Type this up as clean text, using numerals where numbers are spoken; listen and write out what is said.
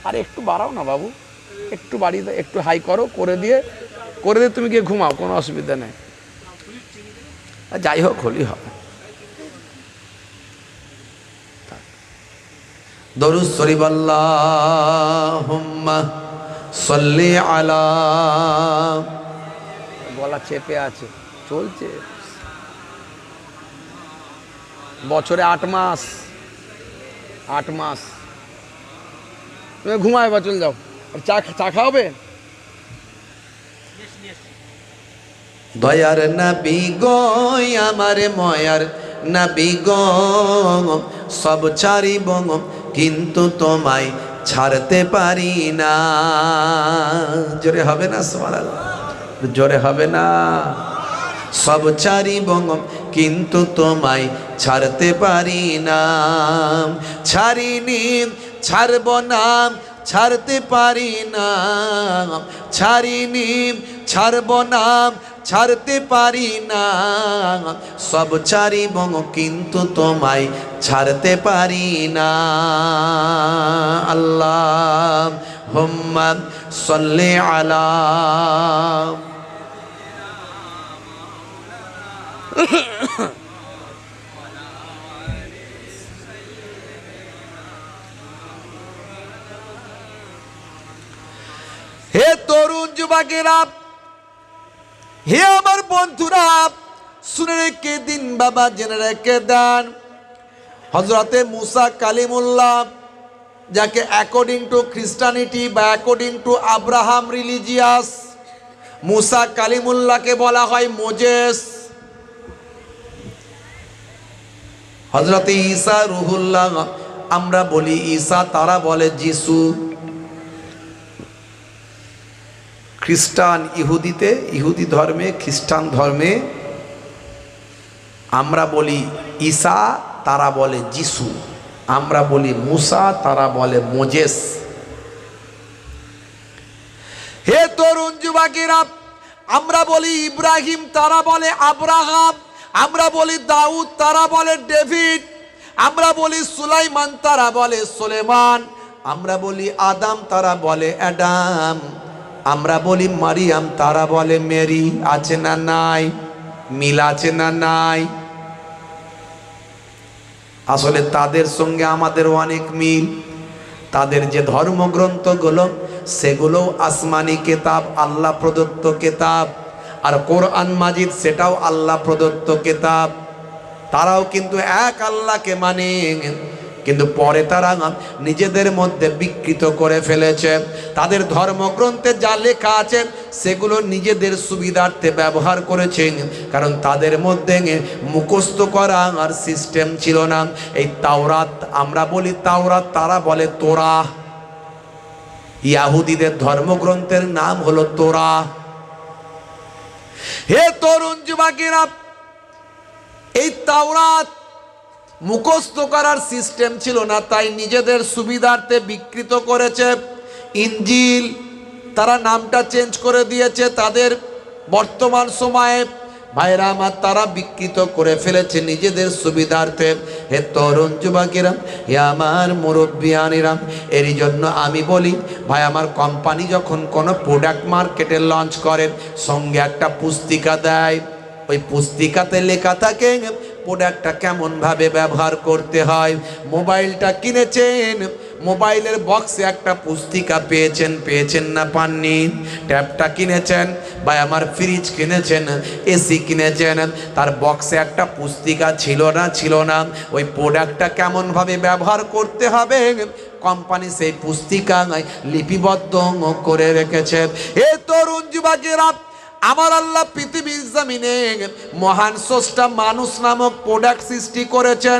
আরে একটু বাড়াও না বাবু, একটু বাড়িয়ে দাও, একটু হাই করো, করে দিয়ে তুমি গিয়ে ঘুমাও, কোনো অসুবিধা নেই। যাই হোক, হলি হবে। দরুদ শরীফ আল্লাহুম্মা সাল্লি আলা। গলা চেপে আছে, চলছে। বছরে 8 মাস, 8 মাস তুমি ঘুমায় বা চলে যাও। আর চা খাওয়াবে? দয়ার নবী গো আমার ময়ার নবী গো, সব ছাড়িব কিন্তু তোমায় ছাড়তে পারি না। জোরে হবে না সুবহানাল্লাহ? জোরে হবে না? সব ছাড়িব কিন্তু তোমায় ছাড়তে পারি না। ছাড়িনি, ছাড়ব না, ছাড়তে পারি না। ছাড়িনি, ছাড়ব না, ছাড়তে পারি না। সব ছাড়িব কিন্তু তোমায় ছাড়তে পারি না। আল্লাহুম্মা সাল্লি আলা। হে তরুণ যুবকেরা, হে আমার বন্ধুরা, শুনে রেখে দিন বাবা, জেনে রেখে দেন। হযরতে মুসা কালিমুল্লাহ, যাকে অ্যাকর্ডিং টু খ্রিস্টানিটি বা অ্যাকর্ডিং টু আব্রাহাম রিলিজিয়াস, মুসা কালিমুল্লাহকে বলা হয় মোজেস। হযরতে ঈসা রুহুল্লাহ, আমরা বলি ঈসা, তারা বলে যিশু। খ্রিস্টান ইহুদিতে, ইহুদি ধর্মে, খ্রিস্টান ধর্মে আমরা বলি ঈসা, তারা বলে যিশু। আমরা বলি মুসা, তারা বলে মোজেস। হে তরুণ যুবকেরা, আমরা বলি ইব্রাহিম, তারা বলে আব্রাহাম। আমরা বলি দাউদ, তারা বলে ডেভিড। আমরা বলি সুলাইমান, তারা বলে সুলেমান। আমরা বলি আদম, তারা বলে অ্যাডাম। আমরা বলি মারিয়াম, তারা বলে মেরি। আছে না নাই? মিল আছে না নাই? আসলে তাদের সঙ্গে আমাদের অনেক মিল। তাদের যে ধর্মগ্রন্থগুলো, সেগুলো আসমানি কিতাব, আল্লাহ প্রদত্ত কিতাব। আর কোরআন মাজিদ, সেটাও আল্লাহ প্রদত্ত কিতাব। তারাও কিন্তু এক আল্লাহকে মানে, কিন্তু পরে তারা নিজেদের মধ্যে বিকৃত করে ফেলেছে। তাদের ধর্মগ্রন্থে যা লেখা আছে সেগুলো নিজেদের সুবিধার্থে ব্যবহার করেছে, কারণ তাদের মধ্যে মুখস্থ করা আর সিস্টেম ছিল না। এই তাওরাত, আমরা বলি তাওরাত, তারা বলে তোরাহ। ইয়াহুদীদের ধর্মগ্রন্থের নাম হলো তোরাহ। হে তরুণ যুবকেরা, এই তাওরাত মুখস্থ করার সিস্টেম ছিল না, তাই নিজেদের সুবিধার্থে বিকৃত করেছে। ইনজিল, তারা নামটা চেঞ্জ করে দিয়েছে তাদের বর্তমান সময়ে। ভাইরা আমার, তারা বিকৃত করে ফেলেছে নিজেদের সুবিধার্থে। হে তরুণ যুবকেরা, হে আমার মুরব্বিয়ানিরা, এরই জন্য আমি বলি ভাই আমার, কোম্পানি যখন কোনো প্রোডাক্ট মার্কেটে লঞ্চ করে, সঙ্গে একটা পুস্তিকা দেয়। ওই পুস্তিকাতে লেখা থাকে প্রোডাক্টটা কেমনভাবে ব্যবহার করতে হয়। মোবাইলটা কিনেছেন, মোবাইলের বক্সে একটা পুস্তিকা পেয়েছেন না পাননি? ট্যাবটা কিনেছেন বা আমার ফ্রিজ কিনেছেন, এসি কিনেছেন, তার বক্সে একটা পুস্তিকা ছিল না? ওই প্রোডাক্টটা কেমনভাবে ব্যবহার করতে হবে কোম্পানি সেই পুস্তিকা লিপিবদ্ধ করে রেখেছে। এ তরুণ যুবকেরা, আমার আল্লাহ পৃথিবীর জমিনে মহান স্রষ্টা মানুষ নামক প্রোডাক্ট সৃষ্টি করেছেন।